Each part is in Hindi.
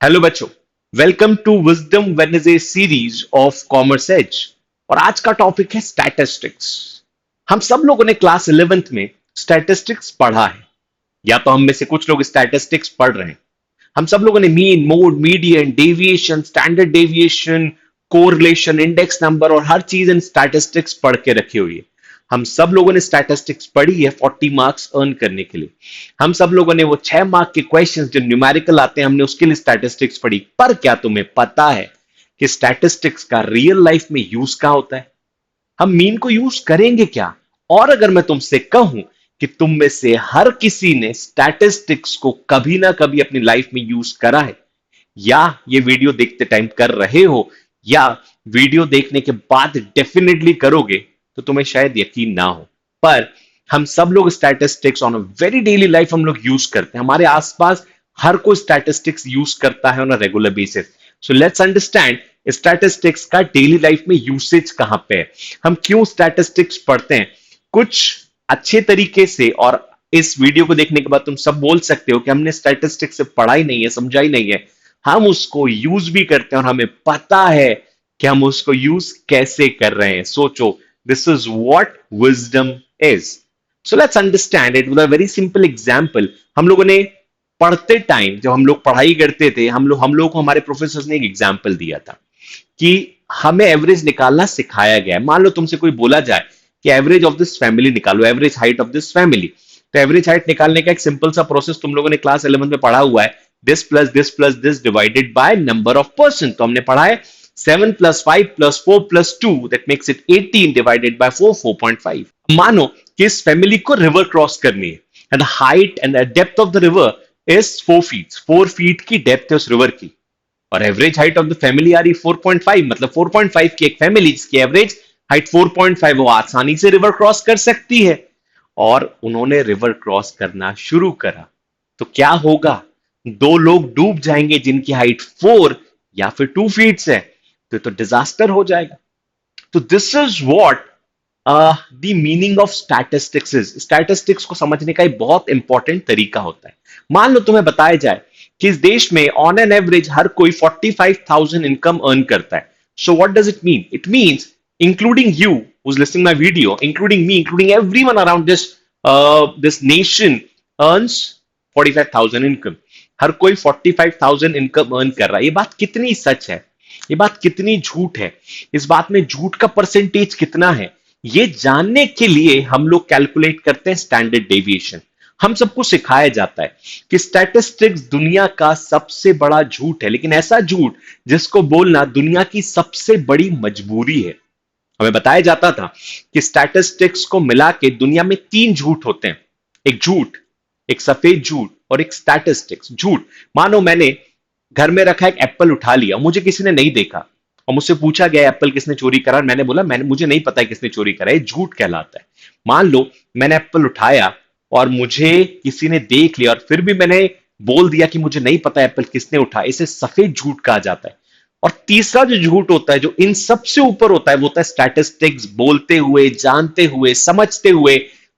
हेलो बच्चों, welcome to wisdom Wednesday series of commerce edge. और आज का टॉपिक है स्टैटिस्टिक्स। हम सब लोगों ने क्लास 11th में स्टैटिस्टिक्स पढ़ा है, या तो हम में से कुछ लोग स्टैटिस्टिक्स पढ़ रहे हैं। हम सब लोगों ने mean, mode, median, deviation, standard deviation, correlation, index number और हर चीज इन स्टैटिस्टिक्स पढ़ के रखी हुई है। हम सब लोगों ने स्टैटिस्टिक्स पढ़ी है 40 मार्क्स अर्न करने के लिए। हम सब लोगों ने वो 6 मार्क के क्वेश्चंस जो न्यूमेरिकल आते हैं, हमने उसके लिए स्टैटिस्टिक्स पढ़ी। पर क्या तुम्हें पता है कि स्टैटिस्टिक्स का रियल लाइफ में यूज क्या होता है? हम मीन को यूज करेंगे क्या? और अगर मैं तुमसे कहूं कि तुम में से हर किसी ने स्टैटिस्टिक्स को कभी ना कभी अपनी लाइफ में यूज करा है, या ये वीडियो देखते टाइम कर रहे हो, या वीडियो देखने के बाद डेफिनेटली करोगे, तो तुम्हें शायद यकीन ना हो, पर हम सब लोग statistics on a very daily life हम लोग यूज करते हैं। हमारे आसपास हर कोई स्टैटिस्टिक्स यूज करता है on a regular basis. So let's understand statistics का डेली लाइफ में यूसेज कहां पे है, हम क्यों स्टैटिस्टिक्स पढ़ते हैं, कुछ अच्छे तरीके से। और इस वीडियो को देखने के बाद तुम सब बोल सकते हो कि हमने स्टैटिस्टिक्स से पढ़ा ही नहीं है, समझा ही नहीं है। हम उसको यूज भी करते हैं और हमें पता है कि हम उसको यूज कैसे कर रहे हैं। सोचो, this is what wisdom is. So let's understand it with a very simple example. हम लोगों ने पढ़ते टाइम, जब हम लोग पढ़ाई करते थे, हम लोग को हमारे प्रोफेसर ने एक एग्जाम्पल दिया था कि हमें एवरेज निकालना सिखाया गया है। मान लो तुमसे कोई बोला जाए कि एवरेज ऑफ दिस फैमिली निकालो, average height of this family. तो एवरेज हाइट निकालने का एक सिंपल सा प्रोसेस तुम लोगों ने क्लास 11 में पढ़ा हुआ है, this plus this plus this divided by number of person. तो हमने पढ़ा है 7 plus 5 plus 4 plus 2 that makes it 18 divided by 4 4.5। मानो कि इस फैमिली को रिवर क्रॉस करनी है and height and depth of the river is 4 feet. 4 feet की डेप्थ है उस रिवर की, और average height of the family आ रही 4.5। मतलब 4.5 की एक फैमिली जिसकी एवरेज हाइट 4.5, वो आसानी से रिवर क्रॉस कर सकती है। और उन्होंने रिवर क्रॉस करना शुरू करा, तो क्या होगा? दो लोग डूब जाएंगे जिनकी हाइट 4 या फिर 2 फीट है, तो डिजास्टर हो जाएगा। तो this is what the meaning of statistics is. Statistics को समझने का एक बहुत इंपॉर्टेंट तरीका होता है। मान लो तुम्हें बताया जाए कि इस देश में ऑन एन एवरेज हर कोई 45,000 इनकम अर्न करता है। So what does it mean? It means including you who's listening my video, including me, including everyone around this nation earns 45,000 income. हर कोई 45,000 इनकम अर्न कर रहा है। ये बात कितनी सच है, ये बात कितनी झूठ है, इस बात में झूठ का परसेंटेज कितना है, ये जानने के लिए हम लोग कैलकुलेट करते हैं स्टैंडर्ड डेविएशन। हम सबको सिखाया जाता है कि स्टैटिस्टिक्स दुनिया का सबसे बड़ा झूठ है, लेकिन ऐसा झूठ जिसको बोलना दुनिया की सबसे बड़ी मजबूरी है। हमें बताया जाता था कि स्टैटिस्टिक्स को मिला के दुनिया में 3 झूठ होते हैं। एक झूठ, एक सफेद झूठ और एक स्टैटिस्टिक्स झूठ। मानो मैंने घर में रखा एक एप्पल उठा लिया, मुझे किसी ने नहीं देखा, और मुझसे पूछा गया एप्पल किसने चोरी करा, मैंने बोला मुझे नहीं पता है किसने चोरी करा है। झूठ कहलाता है। मान लो मैंने एप्पल उठाया और मुझे किसी ने देख लिया, और फिर भी मैंने बोल दिया कि मुझे नहीं पता एप्पल किसने उठाया, इसे सफेद झूठ कहा जाता है। और तीसरा जो झूठ होता है, जो इन सबसे ऊपर होता है, वो होता है स्टैटिस्टिक्स। बोलते हुए, जानते हुए, समझते हुए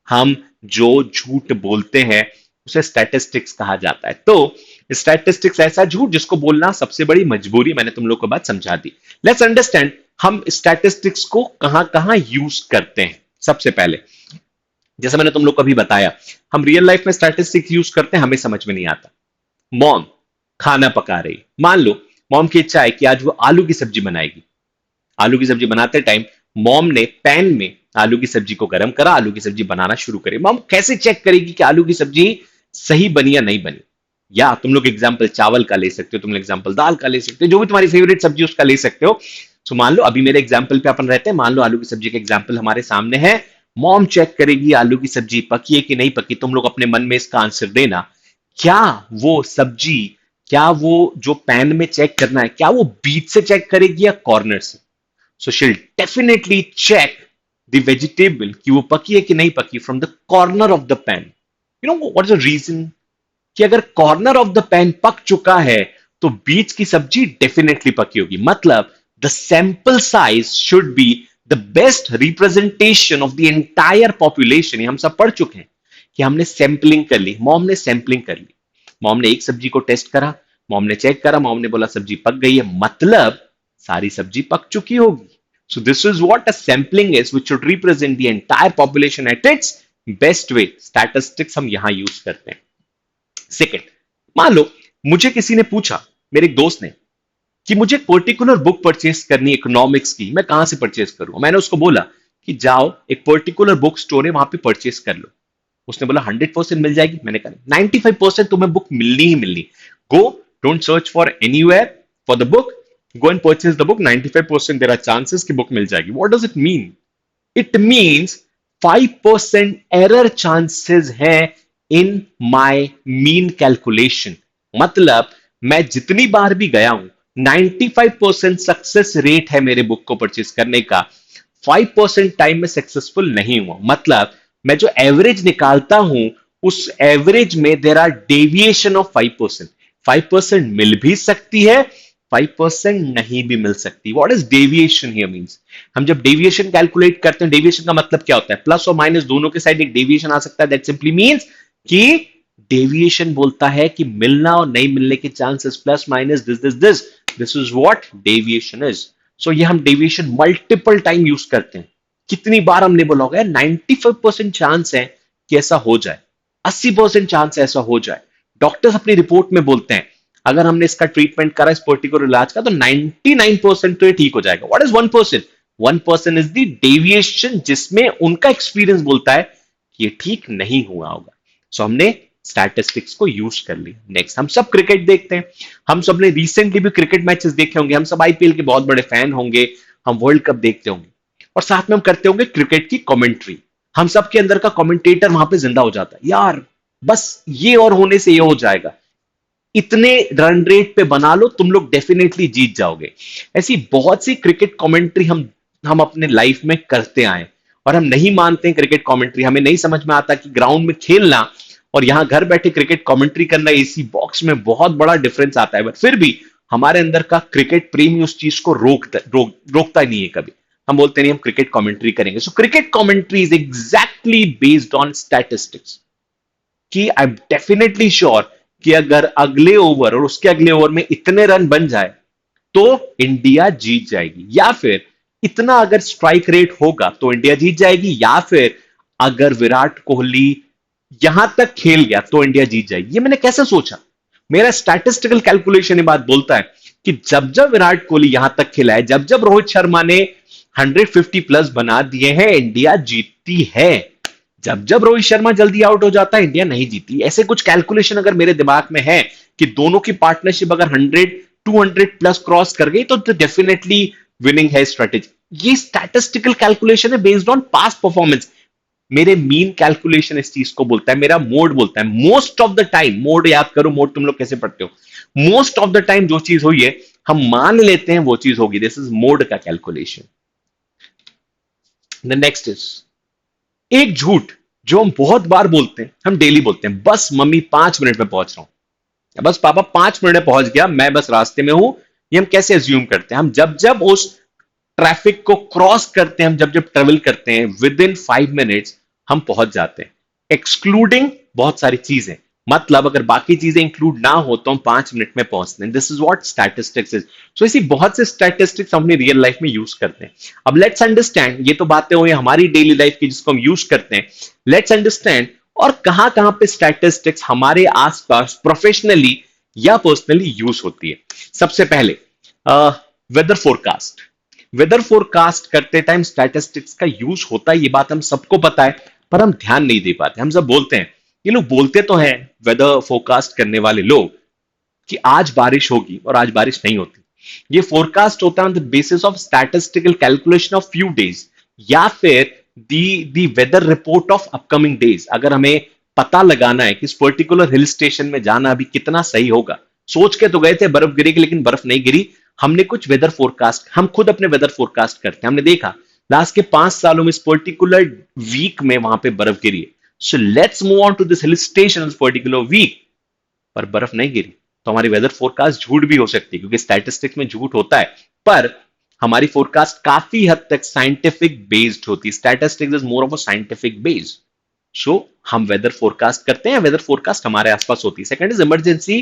हम जो झूठ बोलते हैं उसे स्टैटिस्टिक्स कहा जाता है। तो स्टैटिस्टिक्स ऐसा झूठ जिसको बोलना सबसे बड़ी मजबूरी। मैंने तुम लोग को बात समझा दी। लेट्स अंडरस्टैंड हम स्टैटिस्टिक्स को कहां कहां यूज करते हैं। सबसे पहले, जैसे मैंने तुम लोग को अभी बताया, हम रियल लाइफ में स्टैटिस्टिक्स यूज करते हैं, हमें समझ में नहीं आता। मॉम खाना पका रही, मान लो मॉम की इच्छा है कि आज वो आलू की सब्जी बनाएगी। आलू की सब्जी बनाते टाइम मॉम ने पैन में आलू की सब्जी को गर्म करा, आलू की सब्जी बनाना शुरू करी। मॉम कैसे चेक करेगी कि आलू की सब्जी सही बनी या नहीं बनी? या तुम लोग एग्जाम्पल चावल का ले सकते हो, तुम लोग एग्जाम्पल दाल का ले सकते हो, जो भी तुम्हारी फेवरेट सब्जी उसका ले सकते हो। सो मान लो अभी मेरे एग्जाम्पल पे अपन रहते हैं, मान लो आलू की सब्जी का एग्जाम्पल हमारे सामने है। मॉम चेक करेगी आलू की सब्जी पकी है कि नहीं पकी। तुम लोग अपने मन में इसका आंसर देना। क्या वो सब्जी, क्या वो जो पैन में चेक करना है, क्या वो बीच से चेक करेगी या कॉर्नर से? सो शील डेफिनेटली चेक द वेजिटेबल कि वो पकी है कि नहीं पकी from the corner of the pan. You know what is the reason? कि अगर कॉर्नर ऑफ द पैन पक चुका है तो बीच की सब्जी डेफिनेटली पकी होगी। मतलब the sample size should be the best representation of the entire population. हम सब पढ़ चुके हैं कि हमने सैंपलिंग कर ली, मॉम ने सैंपलिंग कर ली। मॉम ने एक सब्जी को टेस्ट करा, मॉम ने चेक करा, मॉम ने बोला सब्जी पक गई है, मतलब सारी सब्जी पक चुकी होगी। So this is what a sampling is, which should represent the entire population at its best way. Statistics हम यहां यूज करते हैं। सेकेंड, मान लो मुझे किसी ने पूछा, मेरे एक दोस्त ने, कि मुझे पर्टिकुलर बुक परचेस करनी इकोनॉमिक्स की, मैं कहां से परचेस करूं? मैंने उसको बोला कि जाओ एक पर्टिकुलर बुक स्टोर है वहां पे परचेस कर लो। उसने बोला 100% मिल जाएगी। मैंने कहा 95% तुम्हें बुक मिलनी ही मिलनी। Go, don't search for anywhere for the book, go and purchase the book, 95% there are chances कि बुक मिल जाएगी। What does it mean? It means 5% error chances है इन माय मीन कैलकुलेशन। मतलब मैं जितनी बार भी गया हूं, 95% सक्सेस रेट है मेरे बुक को परचेज करने का, 5% टाइम में सक्सेसफुल नहीं हुआ। मतलब मैं जो एवरेज निकालता हूं, उस एवरेज में देर आर डेविएशन ऑफ 5%। 5% मिल भी सकती है, 5% नहीं भी मिल सकती। What is deviation here means? हम जब डेविएशन कैलकुलेट करते हैं, डेविएशन का मतलब क्या होता है? प्लस और माइनस दोनों के साइड एक डेविएशन आ सकता है। दैट सिंपली मींस कि डेविएशन बोलता है कि मिलना और नहीं मिलने के chances plus minus this is what deviation is. So ये हम डेविएशन मल्टीपल टाइम यूज करते हैं। कितनी बार हमने बोला होगा 95% चांस है कि ऐसा हो जाए, 80% चांस ऐसा हो जाए। डॉक्टर्स अपनी रिपोर्ट में बोलते हैं अगर हमने इसका ट्रीटमेंट करा इस पर्टिकुलर इलाज का तो 99% तो ये ठीक हो जाएगा। What is 1%? 1% is the deviation जिसमें उनका एक्सपीरियंस बोलता है कि ये ठीक नहीं हुआ होगा। सो हमने स्टैटिस्टिक्स को यूज कर लिया। नेक्स्ट, हम सब क्रिकेट देखते हैं, हम सब ने रिसेंटली भी क्रिकेट मैचेस देखे होंगे, हम सब आईपीएल के बहुत बड़े फैन होंगे, हम वर्ल्ड कप देखते होंगे और साथ में हम करते होंगे क्रिकेट की कमेंट्री। हम सब के अंदर का कमेंटेटर वहां पे जिंदा हो जाता है, यार बस ये और होने से ये हो जाएगा, इतने रन रेट पे बना लो, तुम लोग डेफिनेटली जीत जाओगे। ऐसी बहुत सी क्रिकेट कमेंट्री हम अपने लाइफ में करते आए और हम नहीं मानते हैं क्रिकेट कमेंट्री। हमें नहीं समझ में आता कि ग्राउंड में खेलना और यहां घर बैठे क्रिकेट कमेंट्री करना, एसी बॉक्स में बहुत बड़ा डिफरेंस आता है। बट फिर भी हमारे अंदर का क्रिकेट प्रेमी उस चीज को रोकता ही नहीं है कभी। हम बोलते नहीं हम क्रिकेट कमेंट्री करेंगे। So cricket commentary is exactly based on statistics कि आई एम डेफिनेटली श्योर कि अगर अगले ओवर और उसके अगले ओवर में इतने रन बन जाए तो इंडिया जीत जाएगी, या फिर इतना अगर स्ट्राइक रेट होगा तो इंडिया जीत जाएगी, या फिर अगर विराट कोहली यहां तक खेल गया तो इंडिया जीत जाएगी। ये मैंने कैसे सोचा? मेरा स्टैटिस्टिकल कैलकुलेशन ये बात बोलता है कि जब जब विराट कोहली यहां तक खेला है, जब जब रोहित शर्मा ने 150 प्लस बना दिए हैं, इंडिया जीतती है। जब जब रोहित शर्मा जल्दी आउट हो जाता है, इंडिया नहीं जीती। ऐसे कुछ कैलकुलेशन अगर मेरे दिमाग में है कि दोनों की पार्टनरशिप अगर 100 200 प्लस क्रॉस कर गई तो डेफिनेटली विनिंग है स्ट्रेटेजी। ये स्टैटिस्टिकल कैलकुलेशन है बेस्ड ऑन पास्ट परफॉर्मेंस। मेरे मीन कैलकुलेशन इस चीज को बोलता है, मेरा मोड बोलता है most of the time. Mode याद करो, मोड तुम लोग कैसे पढ़ते हो? मोस्ट ऑफ द टाइम जो चीज हुई है हम मान लेते हैं वो चीज होगी। दिस इज मोड का कैलकुलेशन। द नेक्स्ट इज एक झूठ जो हम बहुत बार बोलते हैं, हम डेली बोलते हैं, बस मम्मी 5 मिनट में पहुंच रहा हूं, बस पापा 5 मिनट में पहुंच गया, मैं बस रास्ते में हूं। ये हम कैसे अज्यूम करते हैं? हम जब जब उस ट्रैफिक को क्रॉस करते हैं, हम जब जब ट्रेवल करते हैं, विद इन 5 मिनट्स हम पहुंच जाते हैं, एक्सक्लूडिंग बहुत सारी चीजें। मतलब अगर बाकी चीजें इंक्लूड ना हो तो हम 5 मिनट में पहुंचते हैं। This is what statistics is. So ऐसी बहुत से स्टैटिस्टिक्स हम अपनी रियल लाइफ में यूज करते हैं। अब लेट्स अंडरस्टैंड, ये तो बातें हुई हमारी डेली लाइफ की जिसको हम यूज करते हैं। लेट्स अंडरस्टैंड और कहां कहां पे स्टैटिस्टिक्स हमारे आसपास प्रोफेशनली या पर्सनली यूज होती है। सबसे पहले वेदर फोरकास्ट। वेदर फोरकास्ट करते टाइम स्टैटिस्टिक्स का यूज होता है, ये बात हम सबको पता है, पर हम ध्यान नहीं दे पाते। हम सब बोलते हैं, ये लोग बोलते तो हैं वेदर फोरकास्ट करने वाले लोग कि आज बारिश होगी और आज बारिश नहीं होती। ये फोरकास्ट होता है on the basis of statistical calculation of few days, या फिर the weather report of upcoming days. अगर हमें पता लगाना है कि इस पर्टिकुलर हिल स्टेशन में जाना अभी कितना सही होगा, सोच के तो गए थे बर्फ गिरेगी लेकिन बर्फ नहीं गिरी, हमने कुछ वेदर फोरकास्ट, हम खुद अपने वेदर फोरकास्ट करते हैं। हमने देखा लास्ट के 5 सालों में इस पर्टिकुलर वीक में वहां पे बर्फ गिरी है, so let's move on to this hill station particular week, पर बर्फ नहीं गिरी। तो हमारी वेदर फोरकास्ट झूठ भी हो सकती है, क्योंकि स्टैटिस्टिक्स में झूठ होता है, पर हमारी फोरकास्ट काफी हद तक साइंटिफिक बेस्ड होती है। Statistics is more of a scientific based. So हम वेदर फोरकास्ट करते हैं, वेदर फोरकास्ट हमारे आसपास होती है। Second is emergency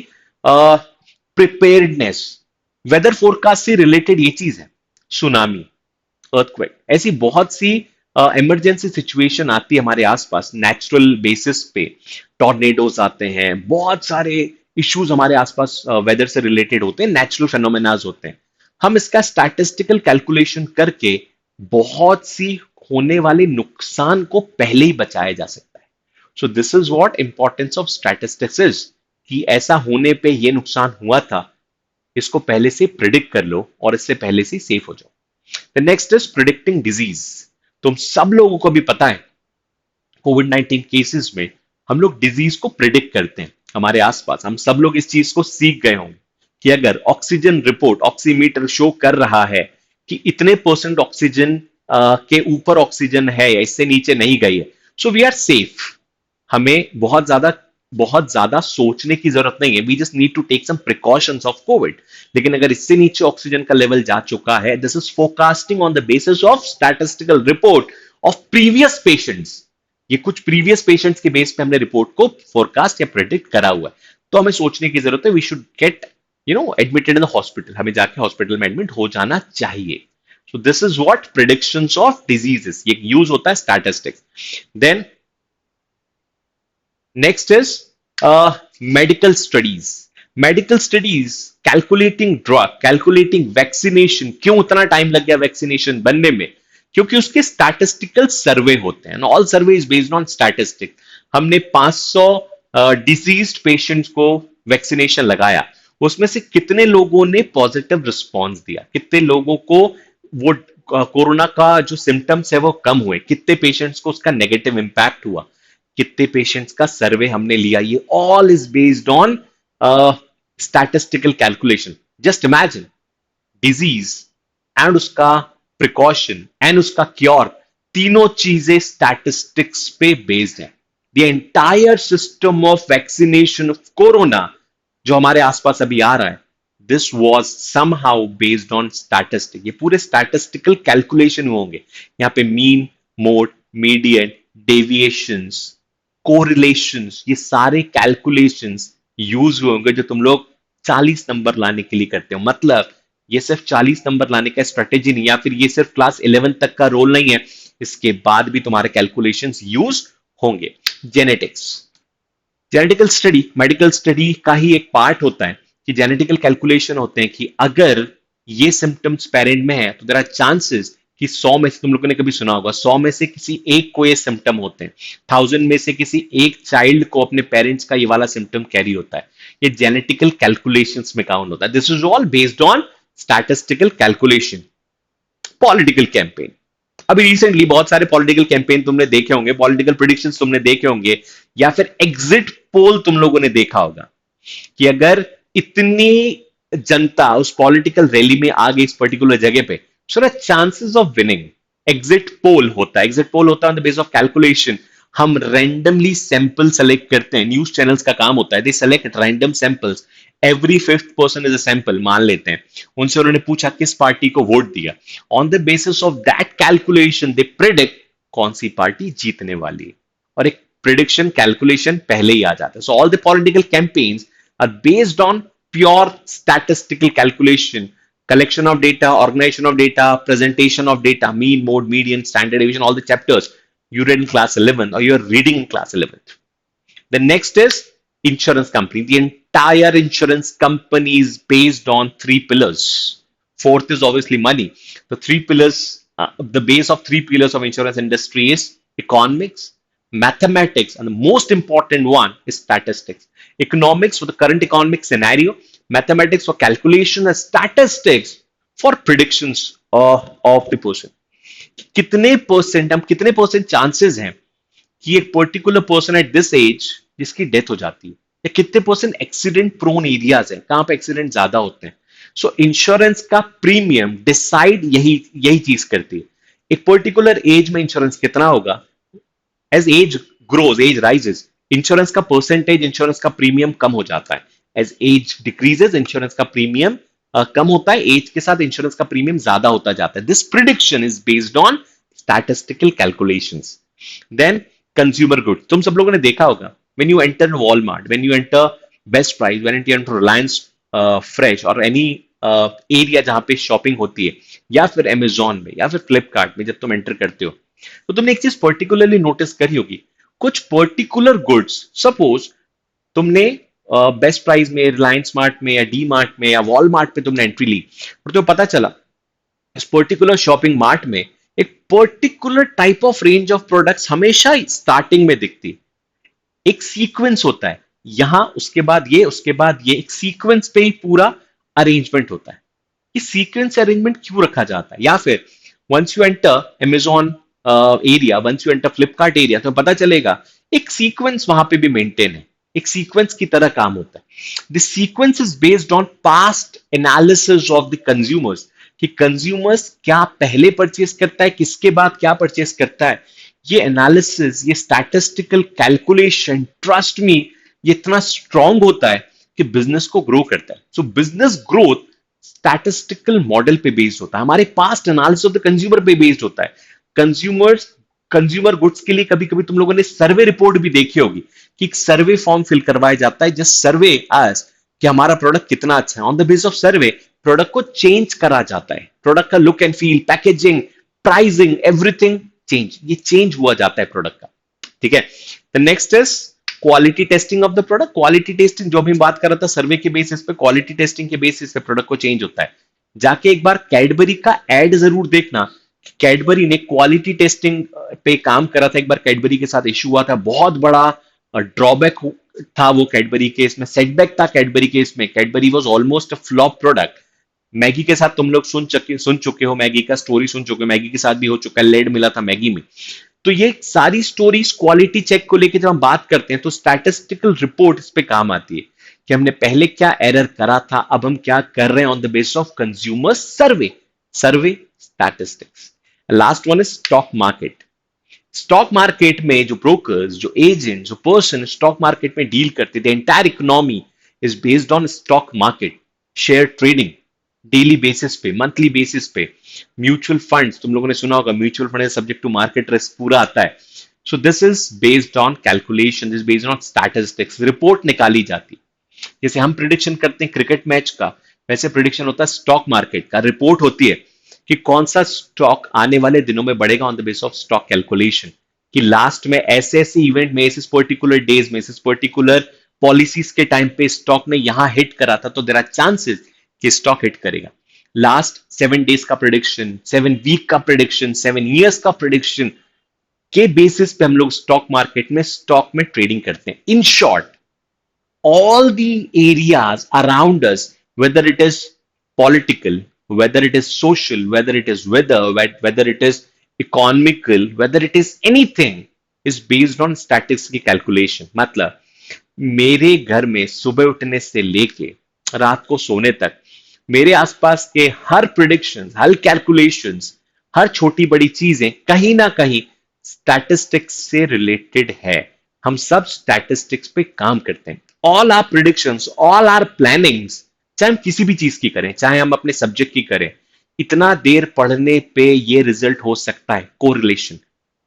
preparedness, weather forecast से रिलेटेड ये चीज है, सुनामी, अर्थक्वेक, ऐसी बहुत सी इमरजेंसी सिचुएशन आती है हमारे आसपास नेचुरल बेसिस पे, टॉर्नेडोज आते हैं, बहुत सारे इश्यूज हमारे आसपास वेदर से रिलेटेड होते हैं, नेचुरल फेनोमेनाज होते हैं। हम इसका स्टैटिस्टिकल कैलकुलेशन करके बहुत सी होने वाले नुकसान को पहले ही बचाया जा सकता है। So this is what importance of statistics is, कि ऐसा होने पे ये नुकसान हुआ था, इसको पहले से प्रिडिक्ट कर लो और इससे पहले से सेफ हो जाओ। The next is predicting disease. तुम सब लोगों को भी पता है कोविड 19 केसेस में हम लोग डिजीज को प्रिडिक्ट करते हैं हमारे आसपास, हम सब लोग इस चीज को सीख गए होंगे कि अगर ऑक्सीजन रिपोर्ट, ऑक्सीमीटर शो कर रहा है कि इतने परसेंट ऑक्सीजन के ऊपर ऑक्सीजन है या इससे नीचे नहीं गई है, सो वी आर सेफ। हमें बहुत ज्यादा सोचने की जरूरत नहीं है, we just need to take some precautions of covid. लेकिन अगर इससे नीचे ऑक्सीजन का लेवल जा चुका है, this is forecasting on the basis of statistical report of previous patients. ये कुछ प्रीवियस पेशेंट्स के बेस पे हमने रिपोर्ट को फोरकास्ट या प्रेडिक्ट करा हुआ है, तो हमें सोचने की जरूरत है, we should get admitted in the hospital, हमें जाके हॉस्पिटल में एडमिट हो जाना चाहिए। So this is what predictions of diseases, ये यूज होता है statistics. Then next is medical studies. Medical studies, calculating drug, calculating vaccination, क्यों उतना टाइम लग गया वैक्सीनेशन बनने में, क्योंकि उसके स्टैटिस्टिकल सर्वे होते हैं, all survey is based on statistic. हमने 500 डिजीज्ड पेशेंट्स को वैक्सीनेशन लगाया, उसमें से कितने लोगों ने पॉजिटिव रिस्पॉन्स दिया, कितने लोगों को वो कोरोना का जो सिम्टम्स है वो कम हुए, कितने पेशेंट्स को उसका नेगेटिव इंपैक्ट हुआ, कितने पेशेंट्स का सर्वे हमने लिया, ये all is based on statistical calculation. Just imagine disease and उसका प्रिकॉशन एंड उसका क्योर, तीनों चीजें स्टैटिस्टिक्स पे बेस्ड है। The entire system of vaccination of corona जो हमारे आसपास अभी आ रहा है, this was somehow based on statistic. ये पूरे स्टैटिस्टिकल कैलकुलेशन होंगे, यहाँ पे mean, mode, median, deviations, correlations, ये सारे कैलकुलेशंस यूज हुए होंगे जो तुम लोग 40 नंबर लाने के लिए करते हो। मतलब ये सिर्फ 40 नंबर लाने का स्ट्रेटेजी नहीं, या फिर ये सिर्फ क्लास 11 तक का रोल नहीं है, इसके बाद भी तुम्हारे कैलकुलेशंस यूज होंगे। Genetics, genetical study medical study का ही एक पार्ट होता है कि जेनेटिकल कैलकुलेशन होते हैं कि अगर ये सिम्टम्स पेरेंट में है तो देयर आर चांसेस कि 100 में से, तुम लोगों ने कभी सुना होगा, 100 में से किसी एक को ये सिम्टम होते हैं, 1000 में से किसी एक चाइल्ड को अपने पेरेंट्स का ये वाला सिम्टम कैरी होता है। ये जेनेटिकल कैलकुलेशंस में काउंट होता है। This is all based on statistical calculation. Political campaign, अभी रिसेंटली बहुत सारे पॉलिटिकल कैंपेन तुमने देखे होंगे, पॉलिटिकल प्रेडिक्शंस तुमने देखे होंगे, या फिर एग्जिट पोल तुम लोगों ने देखा होगा कि अगर इतनी जनता उस पॉलिटिकल रैली में आ गई इस पर्टिकुलर जगह पे, so the chances of winning. Exit poll होता है, एग्जिट पोल होता है on the base of calculation. हम रैंडमली सैंपल सेलेक्ट करते हैं, न्यूज चैनल्स का काम होता है, they select random samples, every fifth person is a sample मान लेते हैं, उनसे उन्होंने पूछा किस पार्टी को वोट दिया, on the basis of that calculation they predict कौन सी पार्टी जीतने वाली है, और एक प्रिडिक्शन कैलकुलेशन पहले ही आ जाता है। So all the political campaigns are based on pure statistical calculation, collection of data, organization of data, presentation of data, mean, mode, median, standard deviation, all the chapters you read in class 11 or you're reading in class 11th. The next is insurance company. The entire insurance company is based on three pillars. Fourth is obviously money. The three pillars, the base of three pillars of insurance industry is economics, mathematics, and the most important one is statistics. Economics for the current economic scenario, mathematics for calculation, and statistics for predictions of the person. कितने परसेंट, हम कितने परसेंट चांसेस हैं कि एक particular person at this age जिसकी डेथ हो जाती है, या कितने परसेंट एक्सीडेंट प्रोन एरियाज है, कहां पे एक्सीडेंट ज्यादा होते हैं। सो इंश्योरेंस का प्रीमियम डिसाइड यही यही चीज करती है। एक पर्टिकुलर एज में इंश्योरेंस कितना होगा, as age grows, age rises, insurance का परसेंटेज, इंश्योरेंस का प्रीमियम कम हो जाता है। एज एज डिक्रीजेस, इंश्योरेंस का प्रीमियम कम होता है, एज के साथ इंश्योरेंस का प्रीमियम ज्यादा होता जाता है। This prediction is based on statistical calculations. Then consumer good, तुम सब लोगों ने देखा होगा, when you enter Walmart, when you enter Best Price, when you enter Reliance fresh और एनी एरिया जहां पे शॉपिंग होती है, या फिर अमेजोन में या फिर फ्लिपकार्ट में जब तुम एंटर करते हो, तो तुमने एक चीज पर्टिकुलरली नोटिस करी होगी, कुछ पर्टिकुलर गुड्स, सपोज तुमने बेस्ट प्राइस में रिलायंस स्मार्ट में या डी मार्ट में या वॉलमार्ट में तुमने एंट्री ली, और तुम्हें पता चला इस पर्टिकुलर शॉपिंग मार्ट में एक particular type of range of products हमेशा स्टार्टिंग में दिखती है। एक सीक्वेंस होता है, यहां उसके बाद ये, उसके बाद ये, एक सीक्वेंस पे ही पूरा अरेंजमेंट होता है। ये सीक्वेंस अरेंजमेंट क्यों रखा जाता है? या फिर once you enter Amazon area, once you enter Flipkart area, तो पता चलेगा एक सीक्वेंस वहां पे भी मेंटेन है, एक सीक्वेंस की तरह काम होता है। This sequence is based on past analysis of the consumers, कि कंज्यूमर्स क्या पहले परचेस करता है, किसके बाद क्या परचेस करता है। ये एनालिसिस, ये स्टैटिस्टिकल कैलकुलेशन, ट्रस्ट मी, ये इतना स्ट्रांग होता है कि बिजनेस को ग्रो करता है। सो बिजनेस ग्रोथ स्टैटिस्टिकल मॉडल पे बेस्ड होता है, हमारे past analysis of the consumer पे बेस्ड होता है। कंज्यूमर्स, कंज्यूमर गुड्स के लिए कभी कभी तुम लोगों ने सर्वे रिपोर्ट भी देखी होगी कि एक सर्वे फॉर्म फिल करवाया जाता है, जस्ट सर्वे आज कि हमारा प्रोडक्ट कितना अच्छा है। On the base of survey product को चेंज करा जाता है, प्रोडक्ट का look and feel, packaging, pricing, everything change, ये चेंज हुआ जाता है प्रोडक्ट का। ठीक है, the next is quality testing of the product. Quality testing जो भी बात कर रहा था, सर्वे के बेसिस पे, क्वालिटी टेस्टिंग के बेसिस पे प्रोडक्ट को चेंज होता है। जाके एक बार कैडबरी का एड जरूर देखना, कैडबरी ने क्वालिटी टेस्टिंग पे काम करा था। एक बार कैडबरी के साथ इशू हुआ था, बहुत बड़ा ड्रॉबैक था वो कैडबरी केस में, सेटबैक था कैडबरी केस में। Cadbury was almost a flop product. Maggi के साथ तुम लोग सुन चुके हो, मैगी का स्टोरी सुन चुके हो, मैगी के साथ भी हो चुका है, लेड मिला था मैगी में। तो ये सारी स्टोरीज क्वालिटी चेक को लेकर जब हम बात करते हैं तो स्टैटिस्टिकल रिपोर्ट इस पे काम आती है कि हमने पहले क्या एरर करा था, अब हम क्या कर रहे हैं on the basis of consumer survey, survey statistics. Last one is stock market. Stock market में जो ब्रोकर्स, जो एजेंट, जो पर्सन स्टॉक मार्केट में डील करते थे, entire economy is based on stock market, share trading, daily basis पे, मंथली बेसिस पे। म्यूचुअल फंड्स तुम लोगों ने सुना होगा, mutual fund subject to market risk पूरा आता है। So this is based on calculation, this based on statistics, report निकाली जाती है। जैसे हम प्रिडिक्शन करते हैं क्रिकेट मैच का, वैसे प्रिडिक्शन होता है स्टॉक मार्केट का। रिपोर्ट होती है कि कौन सा स्टॉक आने वाले दिनों में बढ़ेगा on the base of stock calculation, कि लास्ट में ऐसे ऐसे इवेंट में, इस पर्टिकुलर डेज में, इस पर्टिकुलर पॉलिसीज के टाइम पे स्टॉक ने यहां हिट करा था, तो देयर आर चांसेस कि स्टॉक हिट करेगा। लास्ट 7 डेज का प्रिडिक्शन, 7 वीक का प्रिडिक्शन, 7 ईयर्स का प्रिडिक्शन के बेसिस पे हम लोग स्टॉक मार्केट में, स्टॉक में ट्रेडिंग करते हैं। In short, all the areas around us, whether it is political, whether it is social, whether it is weather, whether it is economical, whether it is anything, is based on statistics की calculation। मतलब मेरे घर में सुबह उठने से लेके रात को सोने तक मेरे आसपास के हर प्रिडिक्शन, हर कैलकुलेशंस, हर छोटी बड़ी चीजें कहीं ना कहीं स्टैटिस्टिक्स से रिलेटेड है। हम सब स्टैटिस्टिक्स पे काम करते हैं। All are predictions, all are plannings, चाहे हम किसी भी चीज की करें, चाहे हम अपने सब्जेक्ट की करें, इतना देर पढ़ने पे ये रिजल्ट हो सकता है, कोरिलेशन,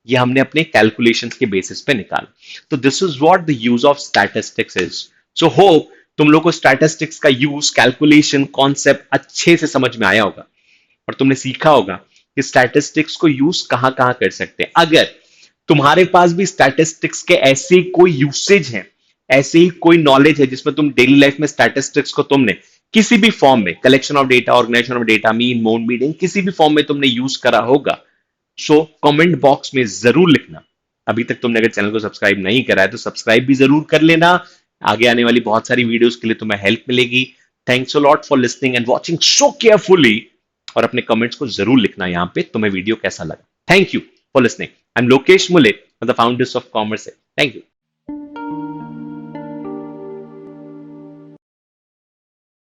ये हमने अपने कैलकुलेशंस के बेसिस पे निकाला। तो this is what the use of statistics is. So hope तुम लोग को स्टैटिस्टिक्स का यूज, कैलकुलेशन, कॉन्सेप्ट अच्छे से समझ में आया होगा और तुमने सीखा होगा कि स्टैटिस्टिक्स को यूज कहां कहां कर सकते हैं। अगर तुम्हारे पास भी स्टैटिस्टिक्स के ऐसे कोई यूसेज है, ऐसे ही कोई नॉलेज है जिसमें तुम डेली लाइफ में स्टैटिस्टिक्स को तुमने किसी भी फॉर्म में, collection of data, organisation of data, mean, mode, median, किसी भी फॉर्म में तुमने यूज करा होगा, सो कमेंट बॉक्स में जरूर लिखना। अभी तक तुमने अगर चैनल को सब्सक्राइब नहीं करा है तो सब्सक्राइब भी जरूर कर लेना, आगे आने वाली बहुत सारी वीडियोस के लिए तुम्हें हेल्प मिलेगी। Thanks a lot for listening and watching so carefully, और अपने कमेंट्स को जरूर लिखना यहाँ पे तुम्हें वीडियो कैसा लगा। Thank you for listening. I am Lokesh Mule, the founders of commerce. Thank you.